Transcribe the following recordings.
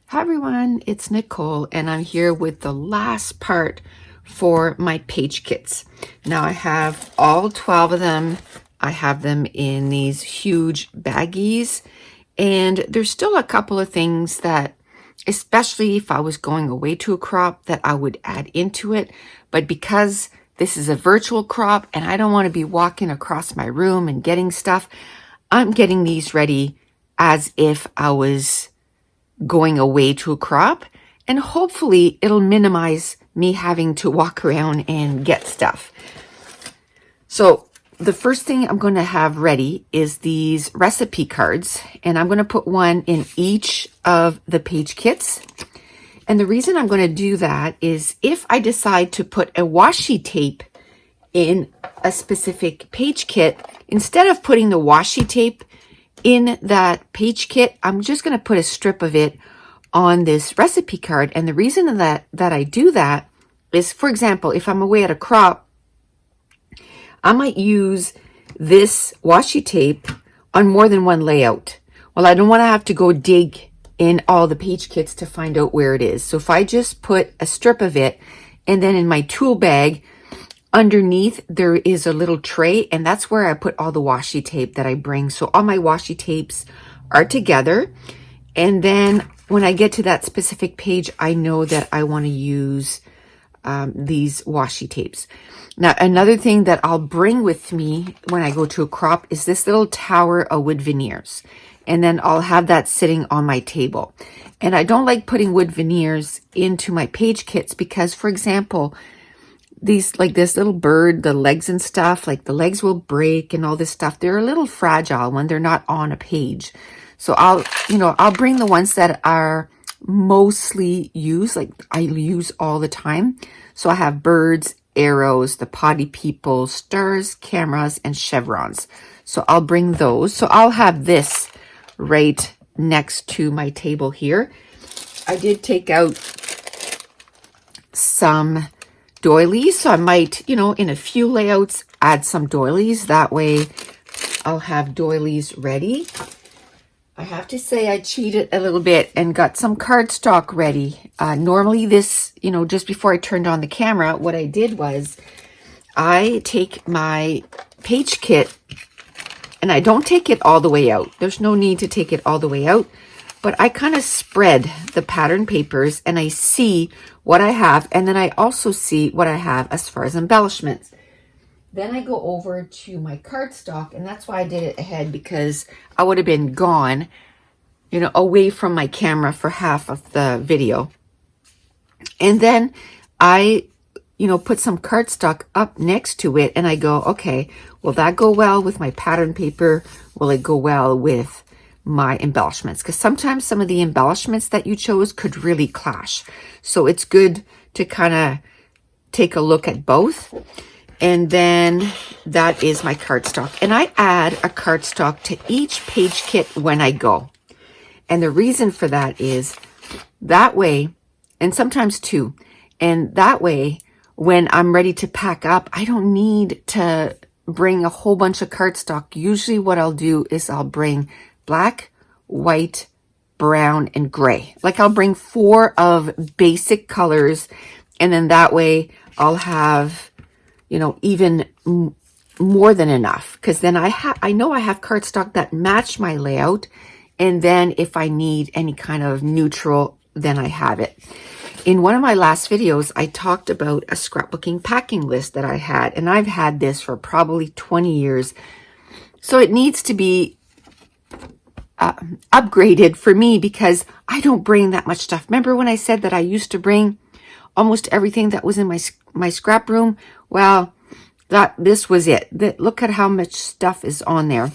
Hi everyone, it's Nicole and I'm here with the last part for my page kits. Now I have all 12 of them. I have them in these huge baggies, and there's still a couple of things that, especially if I was going away to a crop, that I would add into it. But because this is a virtual crop and I don't want to be walking across my room and getting stuff, I'm getting these ready as if I was going away to a crop, and hopefully it'll minimize me having to walk around and get stuff. So the first thing I'm going to have ready is these recipe cards, and I'm going to put one in each of the page kits. And the reason I'm going to do that is if I decide to put a washi tape in a specific page kit, instead of putting the washi tape in that page kit, I'm just going to put a strip of it on this recipe card. And the reason that I do that is, for example, if I'm away at a crop, I might use this washi tape on more than one layout. Well, I don't want to have to go dig in all the page kits to find out where it is. So if I just put a strip of it, and then in my tool bag underneath there is a little tray, and that's where I put all the washi tape that I bring. So all my washi tapes are together, and then when I get to that specific page, I know that I want to use these washi tapes. Now, another thing that I'll bring with me when I go to a crop is this little tower of wood veneers. And then I'll have that sitting on my table. And I don't like putting wood veneers into my page kits because, for example, these, like this little bird, the legs and stuff, like the legs will break and all this stuff. They're a little fragile when they're not on a page. So I'll bring the ones that are mostly used, like I use all the time. So I have birds, arrows, the potty people, stars, cameras, and chevrons. So I'll bring those. So I'll have this right next to my table here. I did take out some doilies, so I might, in a few layouts, add some doilies. That way I'll have doilies ready. I have to say I cheated a little bit and got some cardstock ready. Normally this, just before I turned on the camera, what I did was I take my page kit and I don't take it all the way out. There's no need to take it all the way out, but I kind of spread the pattern papers and I see what I have, and then I also see what I have as far as embellishments. Then I go over to my cardstock, and that's why I did it ahead, because I would have been gone, away from my camera for half of the video. And then I, put some cardstock up next to it, and I go, okay, will that go well with my pattern paper? Will it go well with my embellishments? Because sometimes some of the embellishments that you chose could really clash. So it's good to kind of take a look at both. And then that is my cardstock. And I add a cardstock to each page kit when I go. And the reason for that is that way, and sometimes two, and that way, when I'm ready to pack up, I don't need to bring a whole bunch of cardstock. Usually what I'll do is I'll bring black, white, brown, and gray. Like I'll bring 4 of basic colors, and then that way I'll have, even more than enough, because then I know I have cardstock that match my layout, and then if I need any kind of neutral, then I have it. In one of my last videos, I talked about a scrapbooking packing list that I had, and I've had this for probably 20 years. So it needs to be upgraded for me because I don't bring that much stuff. Remember when I said that I used to bring almost everything that was in my scrap room? Well, this was it. Look at how much stuff is on there.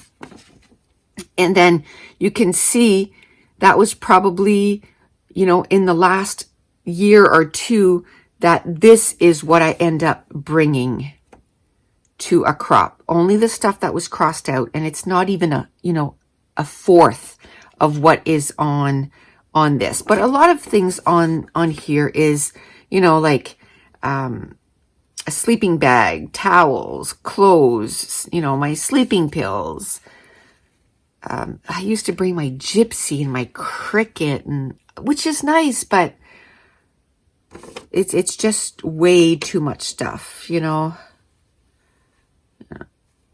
And then you can see that was probably, in the last year or two, that this is what I end up bringing to a crop. Only the stuff that was crossed out, and it's not even a fourth of what is on this. But a lot of things on here is, like a sleeping bag, towels, clothes, my sleeping pills. I used to bring my gypsy and my cricket and which is nice, but it's just way too much stuff, you know.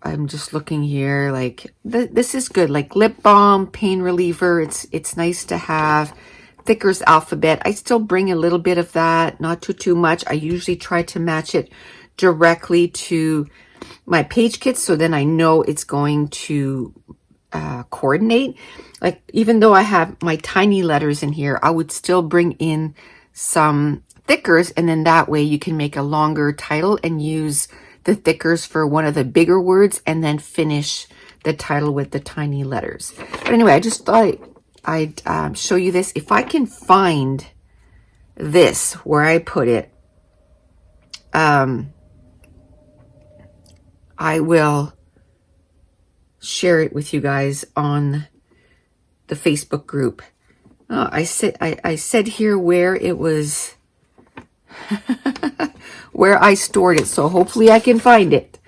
I'm just looking here, like this is good, like lip balm, pain reliever. It's nice to have. Thicker's alphabet. I still bring a little bit of that, not too much. I usually try to match it directly to my page kits, so then I know it's going to coordinate. Like, even though I have my tiny letters in here, I would still bring in some thickers, and then that way you can make a longer title and use the thickers for one of the bigger words, and then finish the title with the tiny letters. But anyway, I just thought I'd show you this. If I can find this where I put it, I will share it with you guys on the Facebook group. I said here where it was, where I stored it. So hopefully I can find it.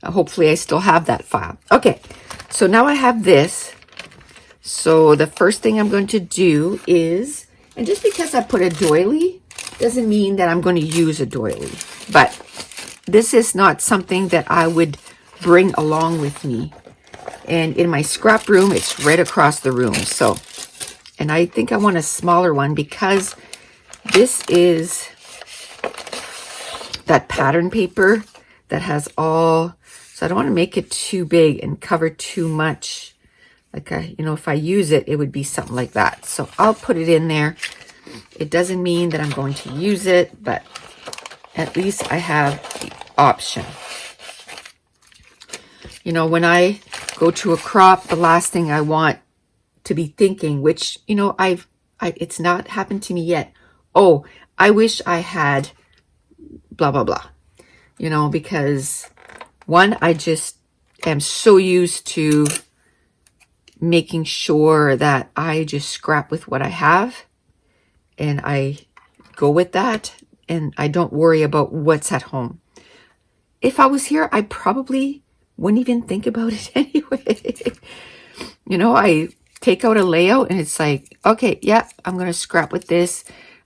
Hopefully I still have that file. Okay, so now I have this. So the first thing I'm going to do is, and just because I put a doily doesn't mean that I'm going to use a doily, but this is not something that I would bring along with me. And in my scrap room, it's right across the room. So, and I think I want a smaller one because this is that pattern paper that has all, so I don't want to make it too big and cover too much. Like, you know, if I use it, it would be something like that. So I'll put it in there. It doesn't mean that I'm going to use it, but at least I have the option. You know, when I go to a crop, the last thing I want to be thinking, which, you know, it's not happened to me yet. Oh, I wish I had blah, blah, blah. You know, because one, I just am so used to making sure that I just scrap with what I have and I go with that, and I don't worry about what's at home. If I was here, I probably wouldn't even think about it anyway. You know, I take out a layout and it's like, okay, yeah, I'm going to scrap with this.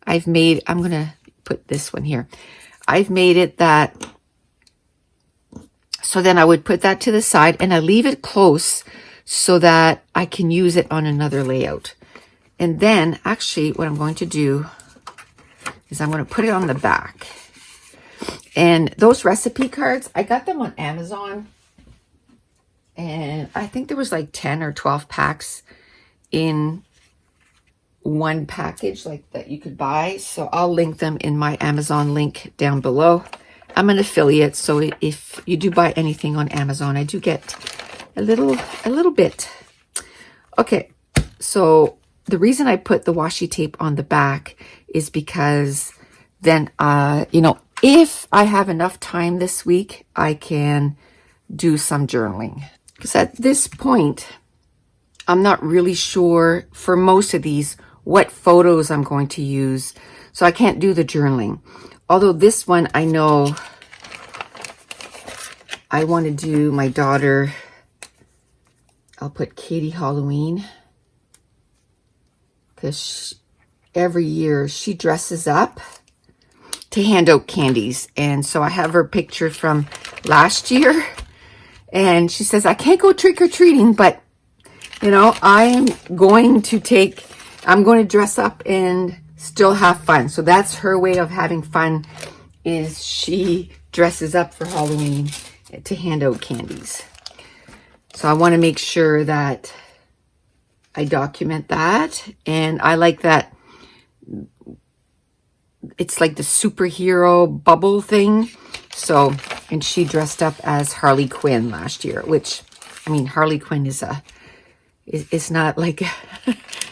I'm going to put this one here. I've made it that, so then I would put that to the side and I leave it close so that I can use it on another layout. And then actually what I'm going to do is I'm going to put it on the back. And those recipe cards, I got them on Amazon. And I think there was like 10 or 12 packs in one package like that you could buy. So I'll link them in my Amazon link down below. I'm an affiliate, so if you do buy anything on Amazon, I do get a little bit. Okay, so the reason I put the washi tape on the back is because then, you know, if I have enough time this week, I can do some journaling. Because at this point, I'm not really sure for most of these what photos I'm going to use. So I can't do the journaling. Although this one, I know I want to do my daughter. I'll put Katie Halloween. Because every year she dresses up to hand out candies. And so I have her picture from last year. And she says, I can't go trick-or-treating, but, you know, I'm going to dress up and still have fun. So that's her way of having fun, is she dresses up for Halloween to hand out candies. So I want to make sure that I document that. And I like that it's like the superhero bubble thing. So, and she dressed up as Harley Quinn last year, which, I mean, Harley Quinn is not like,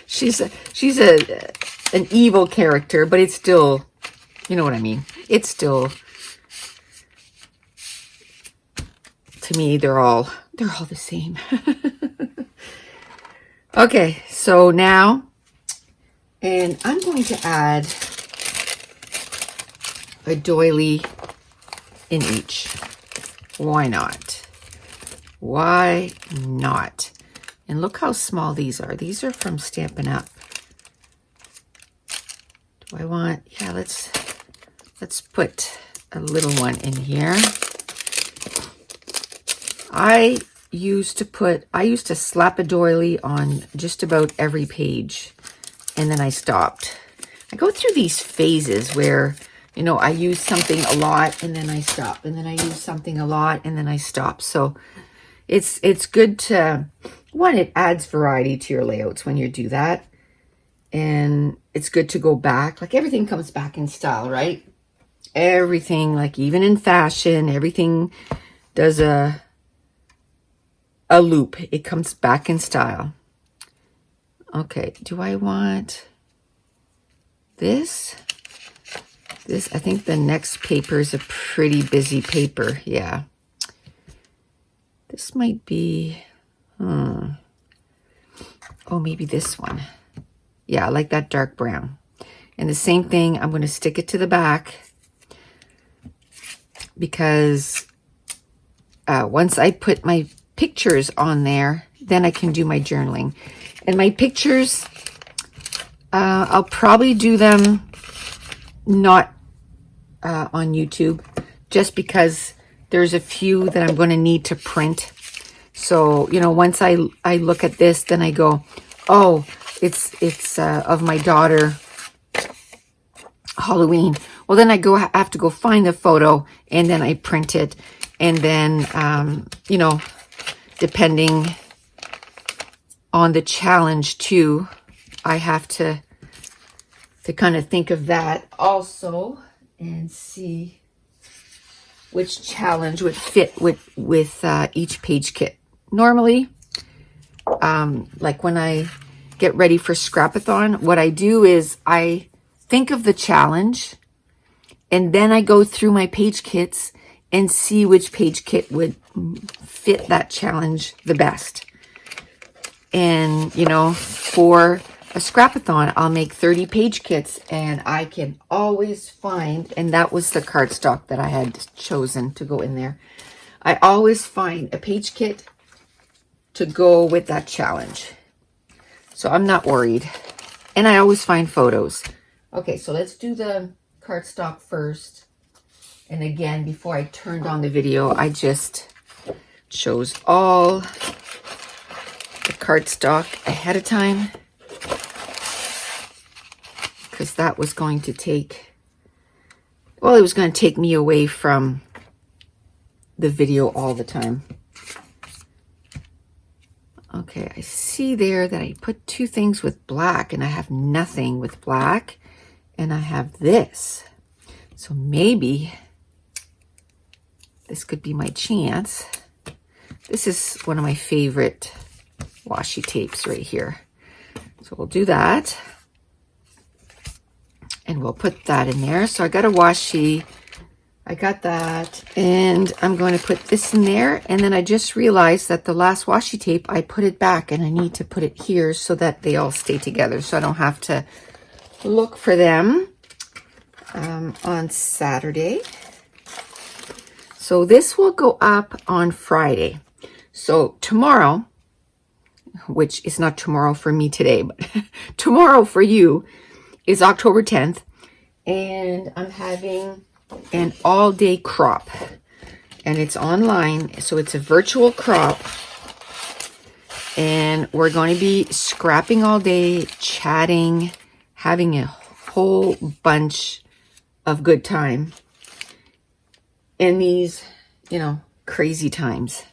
she's an evil character, but it's still, you know what I mean? It's still, to me, they're all the same. Okay, so now, and I'm going to add a doily in each. Why not? Why not? And look how small these are. These are from Stampin' Up. Do I want, yeah, let's put a little one in here. I used to slap a doily on just about every page, and then I stopped. I go through these phases where, you know, I use something a lot and then I stop, and then I use something a lot and then I stop. So it's good to, one, it adds variety to your layouts when you do that. And it's good to go back. Like everything comes back in style, right? Everything, like even in fashion, everything does a loop. It comes back in style. Okay, do I want this? I think the next paper is a pretty busy paper. Yeah. This might be, oh, maybe this one. Yeah, I like that dark brown. And the same thing, I'm going to stick it to the back because once I put my pictures on there, then I can do my journaling. And my pictures, I'll probably do them not on YouTube, just because there's a few that I'm going to need to print. So, you know, once I look at this, then I go, oh, it's of my daughter, Halloween. Well, then I have to go find the photo, and then I print it. And then, you know, depending on the challenge too, I have to kind of think of that also and see which challenge would fit with each page kit. Normally, like when I get ready for Scrapathon, what I do is I think of the challenge, and then I go through my page kits and see which page kit would fit that challenge the best. And, you know, for a Scrapathon, I'll make 30 page kits, and I can always find, and that was the cardstock that I had chosen to go in there. I always find a page kit to go with that challenge. So I'm not worried. And I always find photos. Okay, so let's do the cardstock first. And again, before I turned on the video, I just chose all the cardstock ahead of time, because that was going to take, well, it was going to take me away from the video all the time. Okay, I see there that I put two things with black, and I have nothing with black, and I have this. So maybe this could be my chance. This is one of my favorite washi tapes right here. So we'll do that. And we'll put that in there. So I got a washi. I got that. And I'm going to put this in there. And then I just realized that the last washi tape, I put it back, and I need to put it here so that they all stay together, so I don't have to look for them on Saturday. So this will go up on Friday. So tomorrow, which is not tomorrow for me today, but tomorrow for you, is October 10th. And I'm having an all-day crop. And it's online, so it's a virtual crop. And we're going to be scrapping all day, chatting, having a whole bunch of good time in these, you know, crazy times.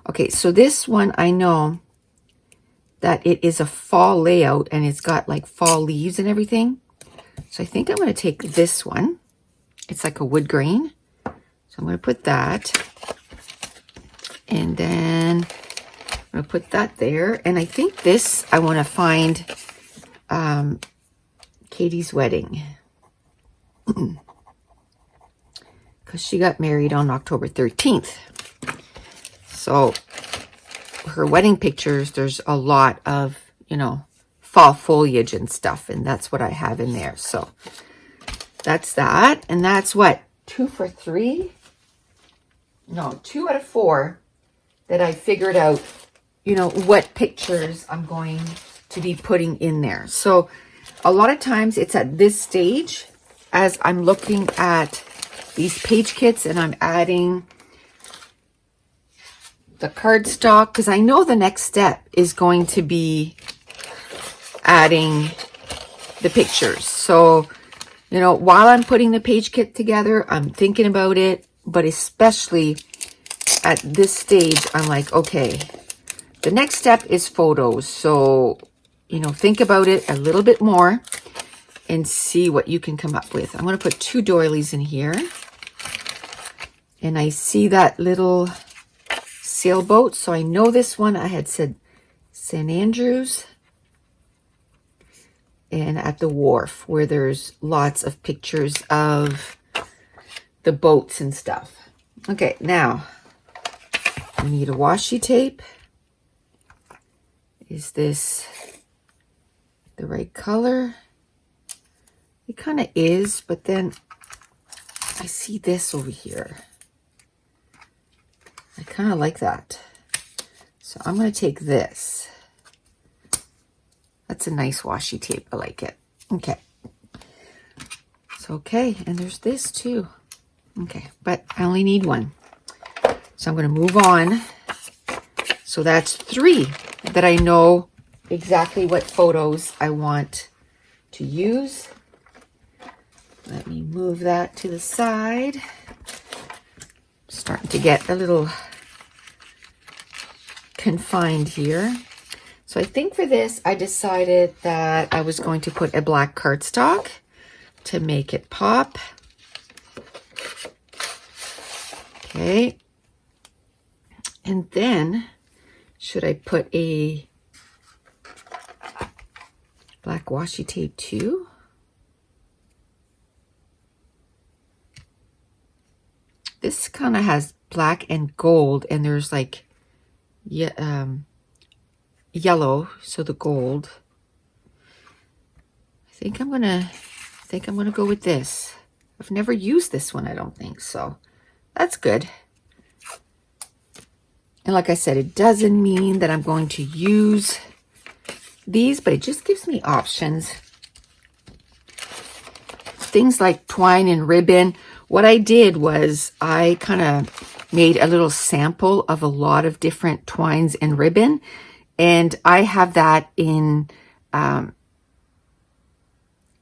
Okay, so this one, I know that it is a fall layout, and it's got like fall leaves and everything. So I think I'm going to take this one. It's like a wood grain. So I'm going to put that. And then I'm going to put that there. And I think this, I want to find Katie's wedding. Because she got married on October 13th. So her wedding pictures, there's a lot of, you know, fall foliage and stuff. And that's what I have in there. So that's that. And that's what? 2 for 3? No, 2 out of 4 that I figured out, you know, what pictures I'm going to be putting in there. So a lot of times it's at this stage as I'm looking at these page kits and I'm adding the cardstock, because I know the next step is going to be adding the pictures. So, you know, while I'm putting the page kit together, I'm thinking about it, but especially at this stage, I'm like, okay, the next step is photos. So, you know, think about it a little bit more and see what you can come up with. I'm going to put 2 doilies in here. And I see that little sailboat. So I know this one, I had said St. Andrews. And at the wharf where there's lots of pictures of the boats and stuff. Okay, now we need a washi tape. Is this the right color? It kind of is, but then I see this over here. I kind of like that. So I'm going to take this. That's a nice washi tape. I like it. Okay. It's okay. And there's this too. Okay, but I only need one. So I'm going to move on. So that's 3 that I know exactly what photos I want to use. Let me move that to the side. Starting to get a little confined here. So I think for this, I decided that I was going to put a black cardstock to make it pop. Okay. And then, should I put a black washi tape too? This kind of has black and gold, and there's like yellow, so the gold. I think I'm gonna go with this. I've never used this one, I don't think, so that's good. And like I said, it doesn't mean that I'm going to use these, but it just gives me options. Things like twine and ribbon. What I did was I kind of made a little sample of a lot of different twines and ribbon, and I have that in one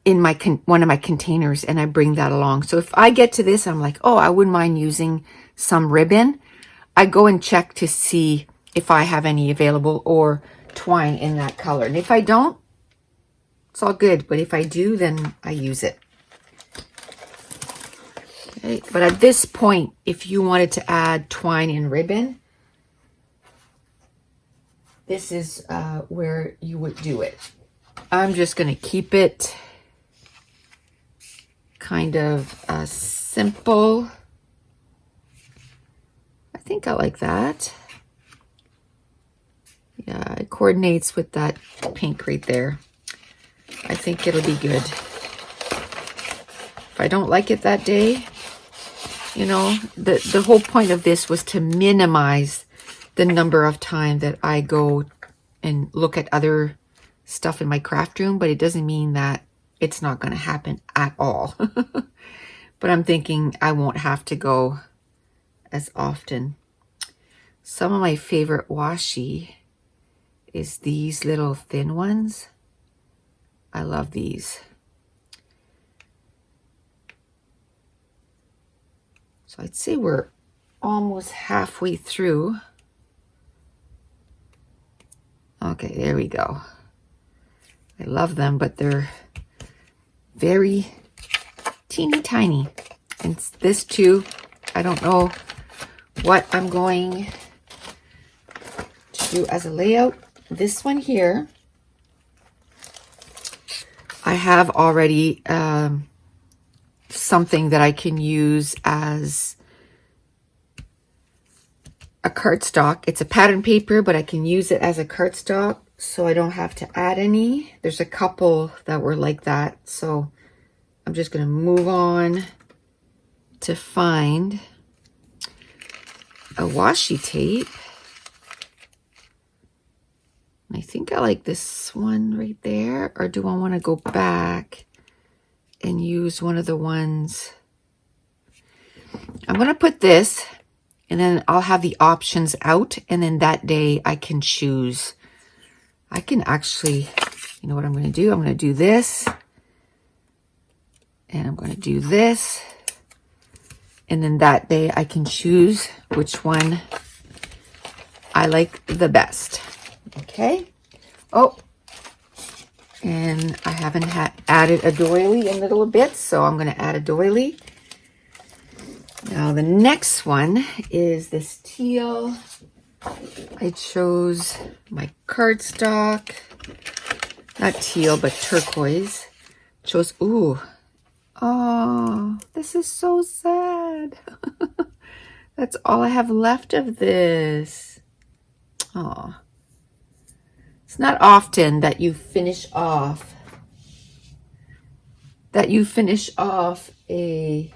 of my containers, and I bring that along. So if I get to this, I'm like, oh, I wouldn't mind using some ribbon. I go and check to see if I have any available or twine in that color. And if I don't, it's all good. But if I do, then I use it. Okay. But at this point, if you wanted to add twine and ribbon, this is where you would do it. I'm just going to keep it kind of simple. I think I like that. Yeah, it coordinates with that pink right there. I think it'll be good. If I don't like it that day, you know, the whole point of this was to minimize the number of time that I go and look at other stuff in my craft room, but it doesn't mean that it's not going to happen at all. But I'm thinking I won't have to go as often. Some of my favorite washi is these little thin ones. I love these. So I'd say we're almost halfway through. Okay, there we go. I love them, but they're very teeny tiny. And this too, I don't know what I'm going to do as a layout. This one here, I have already something that I can use as a cardstock. It's a pattern paper, but I can use it as a cardstock, so I don't have to add any. There's a couple that were like that, so I'm just going to move on to find a washi tape. I think I like this one right there, or do I want to go back and use one of the ones? I'm going to put this, and then I'll have the options out, and then that day I can choose. I can actually, you know what I'm going to do? I'm going to do this, and I'm going to do this, and then that day I can choose which one I like the best. Okay. Oh, and I haven't added a doily in a little bit, so I'm going to add a doily. Now the next one is this teal. I chose my cardstock, not teal, but turquoise. Chose, ooh, oh, this is so sad. That's all I have left of this. Oh, it's not often that you finish off a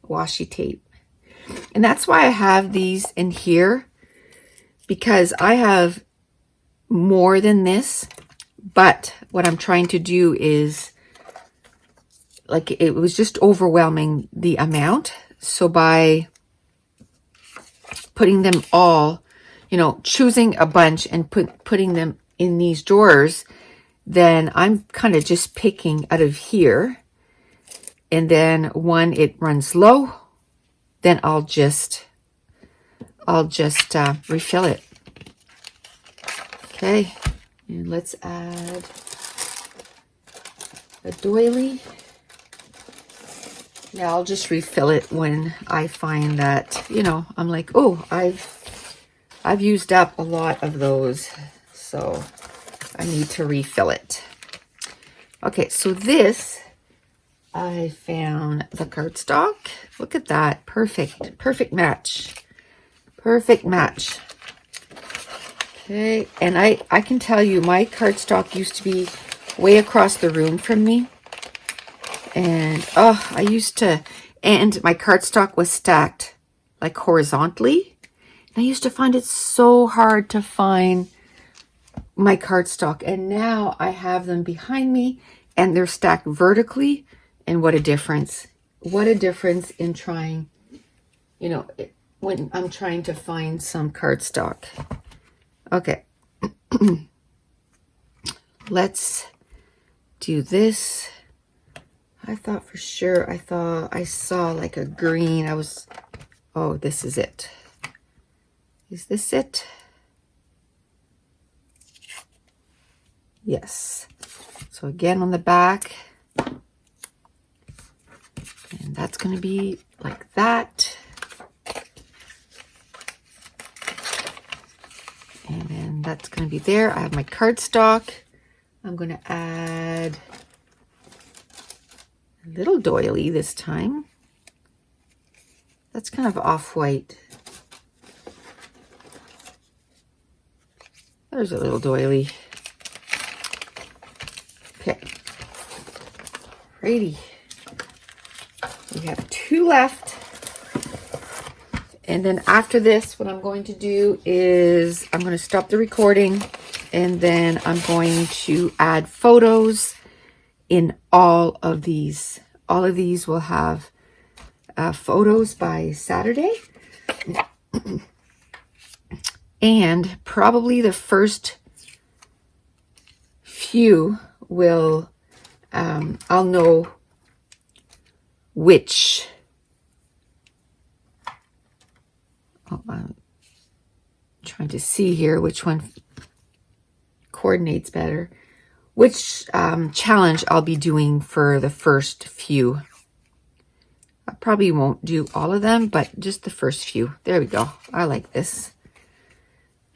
washi tape. And that's why I have these in here, because I have more than this, but what I'm trying to do is, like, it was just overwhelming the amount. So by putting them all, you know, choosing a bunch and putting them in these drawers, then I'm kind of just picking out of here. And then when it runs low, then I'll just refill it. Okay, and let's add a doily. Yeah, I'll just refill it when I find that, you know, I'm like, oh, I've used up a lot of those, so I need to refill it. Okay, so this, I found the cardstock. Look at that. Perfect match. Perfect match. Okay, and I can tell you my cardstock used to be way across the room from me. And and my cardstock was stacked like horizontally. And I used to find it so hard to find my cardstock. And now I have them behind me and they're stacked vertically. And what a difference. What a difference in trying, you know, when I'm trying to find some cardstock. Okay. Let's do this. I thought for sure, I saw like a green. Oh, this is it. Is this it? Yes. So again on the back. And that's going to be like that. And then that's going to be there. I have my cardstock. I'm going to add a little doily this time. That's kind of off-white. There's a little doily. Okay. Righty. We have 2 left. And then after this, what I'm going to do is I'm going to stop the recording, and then I'm going to add photos in all of these. All of these will have photos by Saturday. And probably the first few will, I'll know which. Oh, I'm trying to see here which one coordinates better. Which challenge I'll be doing for the first few. I probably won't do all of them, but just the first few. There we go. I like this.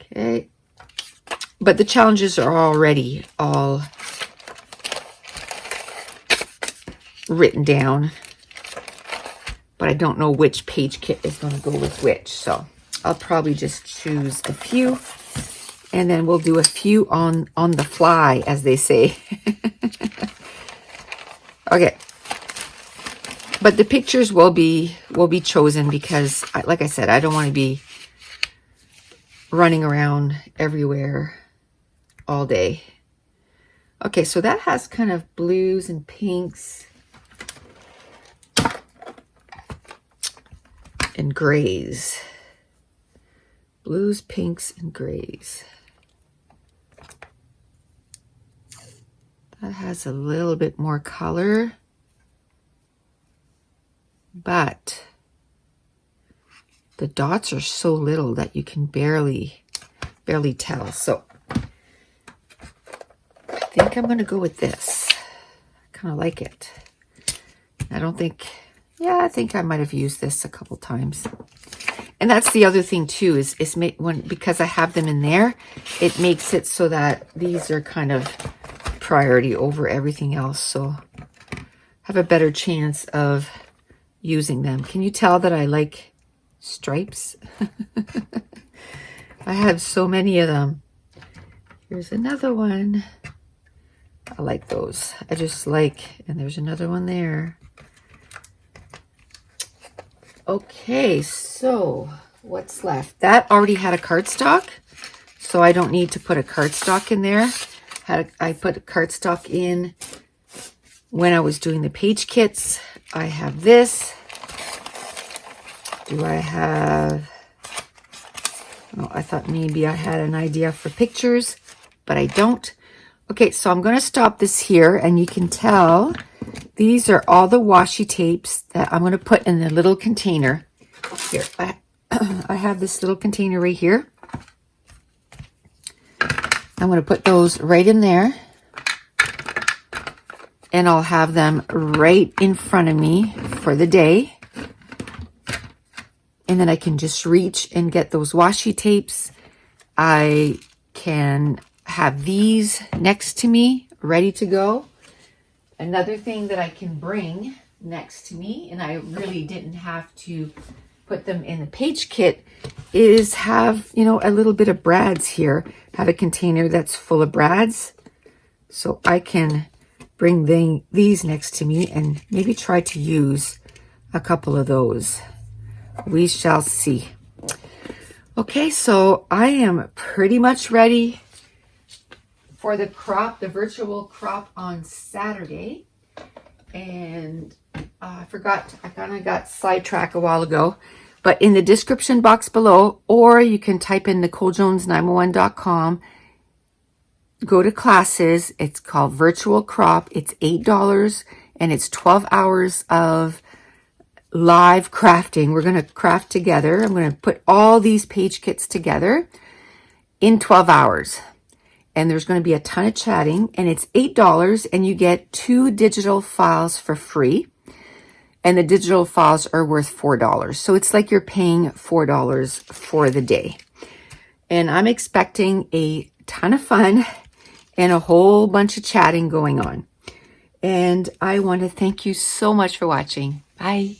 Okay. But the challenges are already all written down. But I don't know which page kit is going to go with which. So I'll probably just choose a few. And then we'll do a few on the fly, as they say. Okay. But the pictures will be chosen because, like I said, I don't want to be running around everywhere all day. Okay, so that has kind of blues and pinks and grays. Blues, pinks, and grays. That has a little bit more color, but the dots are so little that you can barely tell. So I think I'm going to go with this. I kind of like it. I don't think, yeah, I think I might have used this a couple times. And that's the other thing too, is because I have them in there, it makes it so that these are kind of priority over everything else. So have a better chance of using them. Can you tell that I like stripes? I have so many of them. Here's another one. I like those. I just like, and there's another one there. Okay, so what's left? That already had a cardstock, so I don't need to put a cardstock in there. I put a cardstock in when I was doing the page kits. I have this. Do I have... Oh, I thought maybe I had an idea for pictures, but I don't. Okay, so I'm going to stop this here, and you can tell these are all the washi tapes that I'm going to put in the little container. Here, I have this little container right here. I'm going to put those right in there, and I'll have them right in front of me for the day. And then I can just reach and get those washi tapes. I can have these next to me, ready to go. Another thing that I can bring next to me, and I really didn't have to put them in the page kit, is have, you know, a little bit of brads here. Have a container that's full of brads. So I can bring these next to me and maybe try to use a couple of those. We shall see. Okay, so I am pretty much ready for the crop, the virtual crop on Saturday. And I forgot, I kind of got sidetracked a while ago, but in the description box below, or you can type in NicoleJones911.com, go to classes. It's called Virtual Crop. It's $8 and it's 12 hours of live crafting. We're going to craft together. I'm going to put all these page kits together in 12 hours. And there's going to be a ton of chatting, and it's $8 and you get 2 digital files for free. And the digital files are worth $4. So it's like you're paying $4 for the day. And I'm expecting a ton of fun and a whole bunch of chatting going on. And I want to thank you so much for watching. Bye.